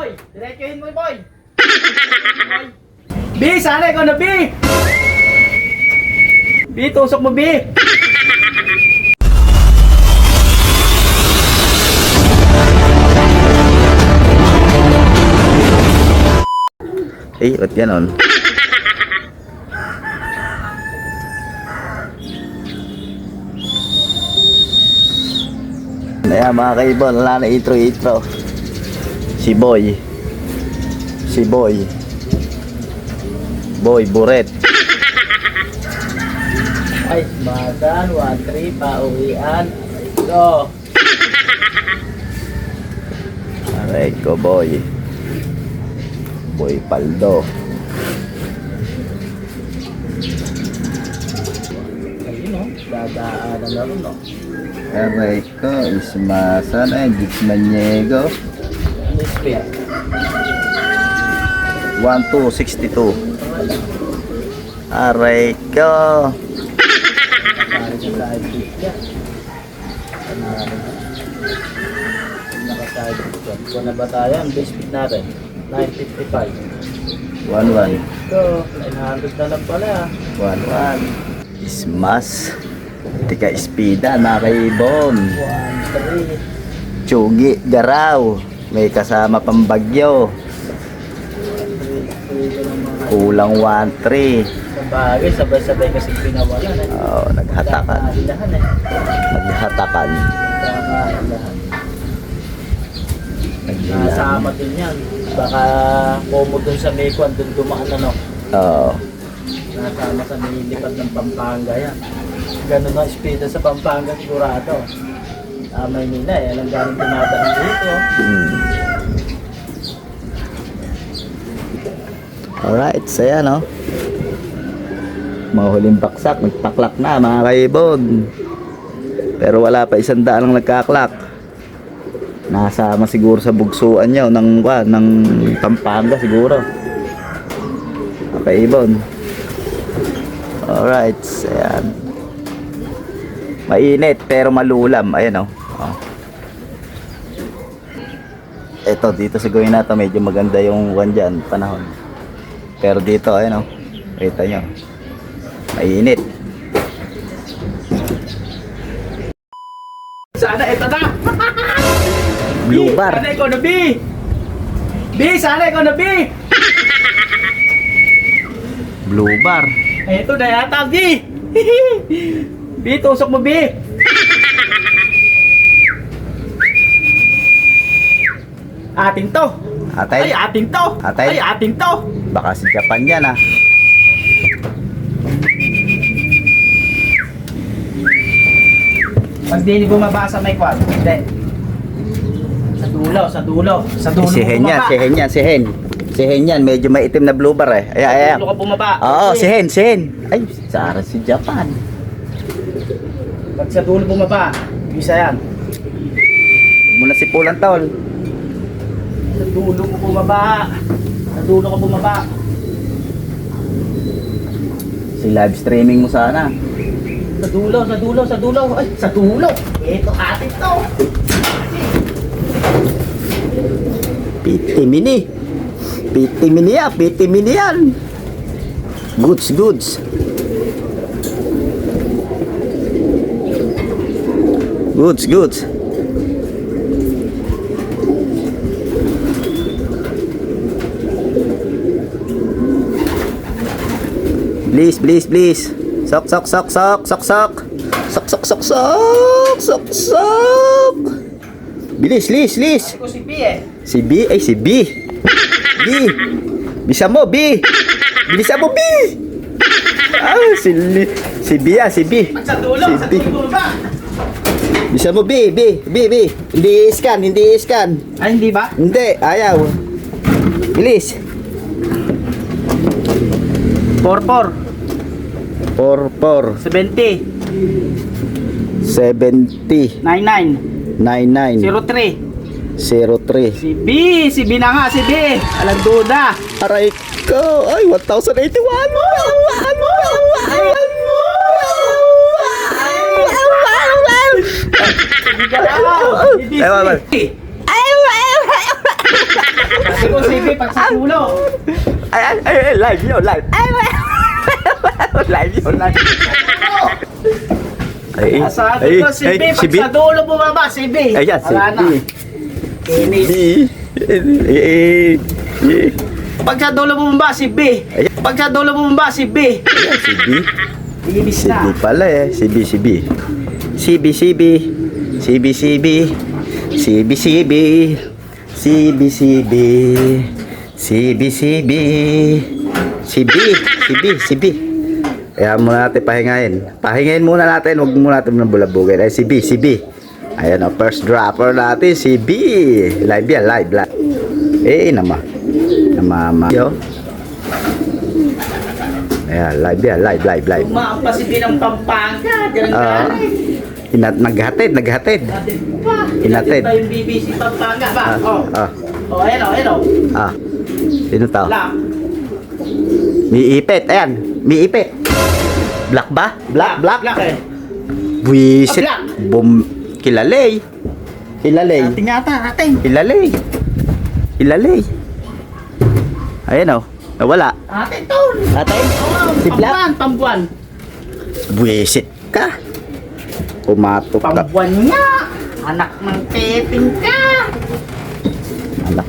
Boy, diretsuhin mo, boy. B, sana ikaw na B. B, tusok mo, B. Eh, ba't ganon? Ayan mga kaibon, wala na intro. Si Boy. Boy, buret. Ay, madan, 1-3, pauwian. Go. Aray ko, Boy. Boy Paldo. Ayun, no? Dadaanan na rin, no? Aray ko, ismasan ay Gitmaniego. Ano yung speed? 1262. Aray ko. Pare sa side kick ka. Naka-side kick ka. Kung na ba tayo, ang base speed natin? 955. 11. So, 900 na lang pala. 11. Ismas. Tika Espida, mga kaibon. 1-3. Tsugi, Garaw. May kasama pang bagyo. Kulang 1-3. Sa bagay, sabay-sabay kasi pinawalan eh. Oh, naghatakan. Kailangan eh. Naghatakan. Kailangan. Naghilan. Nasama din yan. Baka komo dun sa Mekwan, dun dumaan ano. Oo. Nasama sa nilipad ng Pampanga yan. Ganun ang speed sa Pampanga sigurado. Maynila eh. Alam galing dumadaan dito. Alright, saya no. Mahuling baksak, nagpaklak na mga kaibon. Pero wala pa 100 lang nagkaklak. Nasama siguro sa bugsuan niya ng Pampanga siguro. Mga kaibon. Alright, ayan. Mainit pero malulam. Ayan o. Oh. Ito, dito sa gawin natin medyo maganda yung dyan, panahon. Pero dito, ayan o. Kita nyo. Mainit. Sana ito na! Blue bar. Sana ikaw na B! B, sana ikaw na B! Blue bar. Ito na yata B! B, tusok mo B! Ating to! Atay. Ay, ating to! Atay. Ay, ating to! Baka si Japan yan ah. Pag di bumaba sa may quad, hindi. Sa dulo. Sa dulo Sihen yan, bumaba. sihen yan. Medyo maitim na blue bar eh. Ayan. Sa dulo ka bumaba. Oo, Okay. sihen. Ay, Sara si Japan. Pag sa dulo bumaba, bisa yan. Muna si Pulang Tol. Sa dulo ko bumaba. Sa dulo ka bumaba. Si live streaming mo sana. Sa dulo. Ay, sa dulo. Ito atin to. Piti mini yan. Goods. Please. Sok. Bilis. Ako si P eh. Si B. B. Bisa mo, B. Bilisan mo, B. Ah, si B. Pag sa dulo bumaba. Bisa mo, B. Hindi i-scan. Ay, hindi ba? Hindi, ayaw. Bilis. 4-4. 70. 99. 99. 03. 03. Si B na nga, si B. Alang duda. Aray ko. Ay, 1,081. Hindi ka Sige, pag sa ulo. Ay, live yun, live. Live yun, live. Ay, Sabi ko, si B, pag sa dulo bumaba, si B. Ayan, si Wala na. B. Kinis. Pag sa dulo bumaba, si B. Pag sa dulo bumaba, si B. Ayan, si B. Kinis Si na. B pala eh. Si B, si B. Si B, si B. Si B, si B. Si B, si B. Si B, si B. Si B, si B. Si B, si B, si B. Kaya muna natin pahingahin. Pahingahin muna natin. Huwag muna natin ng bulabugin. Ay, si B, si B. Ayan o, first dropper natin, si B. Live yan, live, live. Namama. Yo. Ayan, live yan, live, live, live. Umaampa si B ng Pampanga. Diyan Ah. Naghatid. Hinatid pa yung BBC Pampanga ba? Ayan o. Sino tao? Black. Miipit, ayan. Miipit. Black ba? Black. Black eh. Buisit. Black. Kilalay. Ating yata, ating. Kilalay. Ayan o. Nawala. Ating tol. Atin? Si Black? Pambuan. Buisit ka. Pumatok ka. Pambuan nga. Anak ng teteng ka. Anak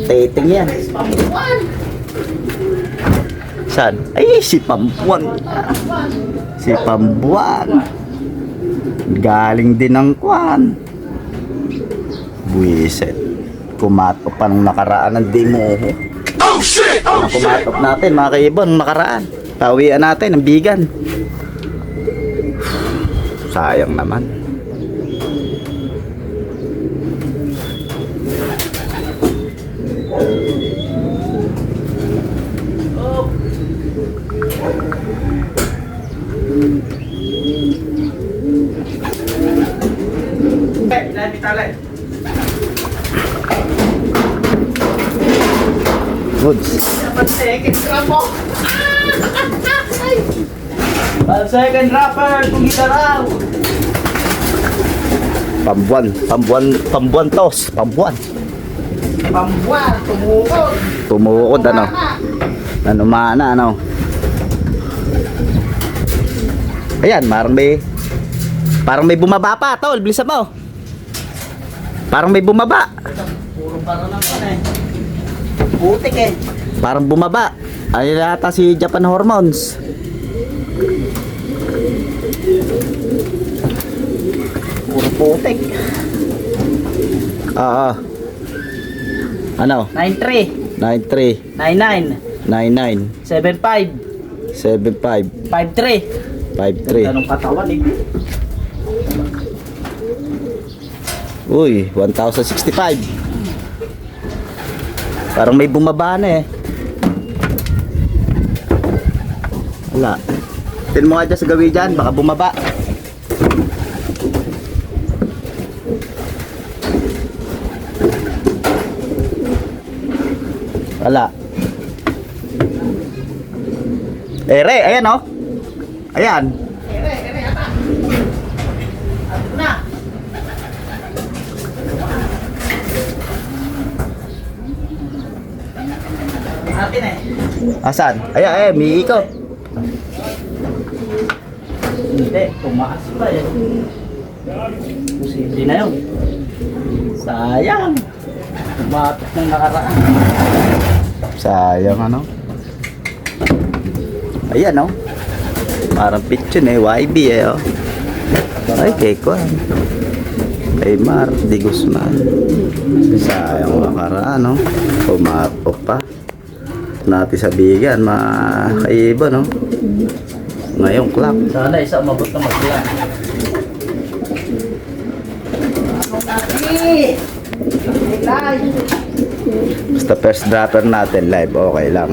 teteng yan. Pambuan. Saan? Ay, si Pambuan. Si Pambuan. Galing din ng kwan. Buisit. Kumatok pa nung nakaraan ng demo. Oh shit! Kumatok natin mga kaibon nung nakaraan. Tawian natin ang bigan. Sayang naman. Labi talay. Goods. Dapat second drop mo. Second dropper, kung gitaraw. Pambuan tos. Pambuan. Pambuan, tumukod. Tumukod ano. Nanumana ano. Ayan, parang may bumaba pa, tol. Bilisan mo. Parang may bumaba. Puro parang lang pa eh. Putik eh. Parang bumaba. Ayun yata si Japan Hormones. Puro putik. Oo. Ano? 9-3, 93, 9-9, 99, 7-5, 75, 5-3. 53. Anong katawan eh? Uy, 1,065. Parang may bumaba na eh. Wala. Tin mo nga dyan sa gawi dyan, baka bumaba. Wala. Ere, ayan oh. Ayan. Ere, ata. Ato na. Atin eh. Asan? Ayan, may ikot. Hindi, tumaas pa eh. Posible na yun. Sayang. Tumatok ng nakaraan. Sayang ano. Ayan oh. Parang pitchon eh, YB eh oh. Ay, kay Kwan. Kay Mar, Di Guzman. Sayang makaraan no. Pumatok pa. Natin sa bigan, mga kaiba no. Ngayong clock. Sana isa umabot na magla. Basta first dropper natin live, okay lang.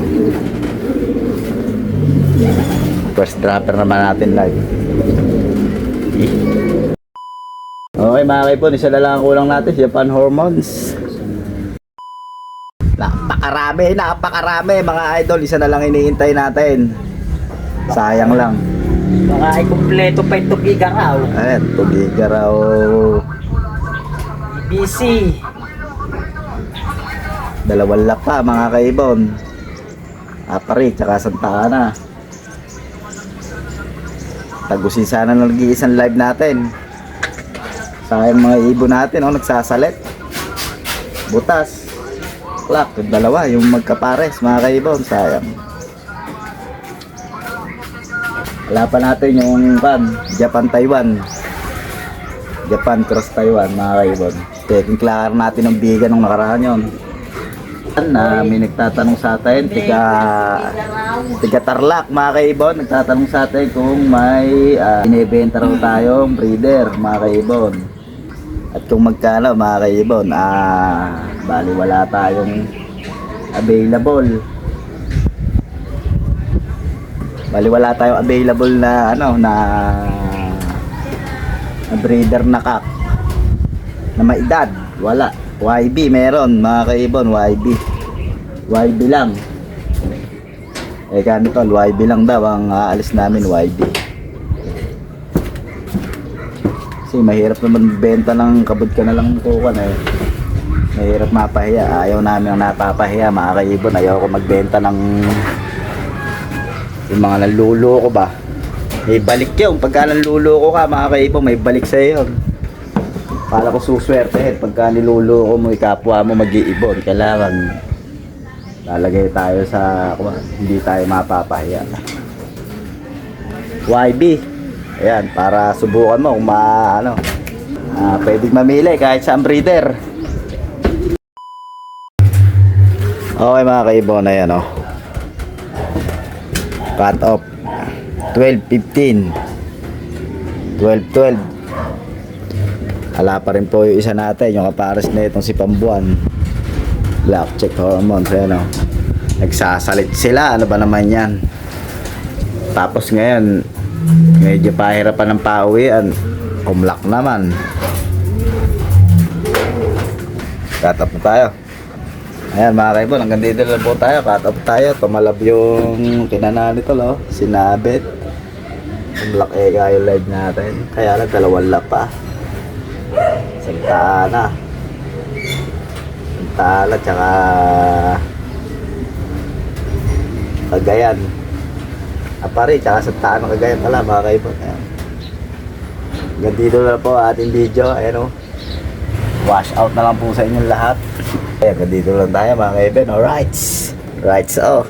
First dropper naman natin live. Okay mga kaipon, isa na lang ang kulang natin, Japan Hormones. Napakarami mga idol, isa na lang iniintay natin. Sayang lang. Mga ay kumpleto pa ito gigaraw. Ayan, tugiga raw. BC. Dalawang lap pa mga kaibon. Apari, tsaka Santa Ana. Tagusin sana ng nag-iisang live natin. Sayang mga ibon natin, oh, nagsasalit. Butas. Clock, yung dalawa, yung magkapares mga kaibon, sayang. Wala pa natin yung Japan-Taiwan. Japan cross Taiwan mga kaibon. Taking clar natin ang biga nung nakaraan yun. May nagtatanong sa atin, tiga Tarlac mga kaibon, nagtatanong sa atin kung may inibenta raw tayong breeder mga kaibon. At kung magkano mga kaibon, bali wala tayong available. Bali wala tayong available na na breeder na kak na may edad. Wala. YB meron mga kaibon, YB lang. Ganito, YB lang daw ang aalis namin, YB. Kasi mahirap naman benta ng kabod ka na lang tukan eh. Mahirap mapahiya. Ayaw namin ang napapahiya mga kaibon. Ayaw ko magbenta ng yung mga nanluloko ba. May balik yun. Pagka nanluloko ka mga kaibon, may balik sa'yo yun. Kala ko suswerte pagka niluloko mo ikapwa mo mag-iibon. Kailangan lalagay tayo sa hindi tayo mapapahiya. YB. Ayan, para subukan mo kung pwedeng mamili kahit sa breeder. Okay mga kaibon, ayan o. Cut off 12-15 12-12. Hala pa rin po yung isa natin, yung kapares na itong si Pambuan. Black check hormones, ayan o. Nagsasalit sila, ano ba naman yan. Tapos ngayon medyo pahirapan ng pauwian, kumlak naman. Cut off tayo. Ayan mga kaibon, hanggang dito lang po tayo. Cut off tayo, tumalab yung kinanan nito lo, sinabit. Kumlak yung live natin. Kaya lang dalawang lap pa. Santa Ana, tsaka Cagayan. Apari, tsaka Santa Ana, Cagayan pala mga kaibon. Hanggang dito na po ating video. Ayan o, wash out na lang po sa inyong lahat. Hanggang dito lang tayo mga kaibon. Alright, right, so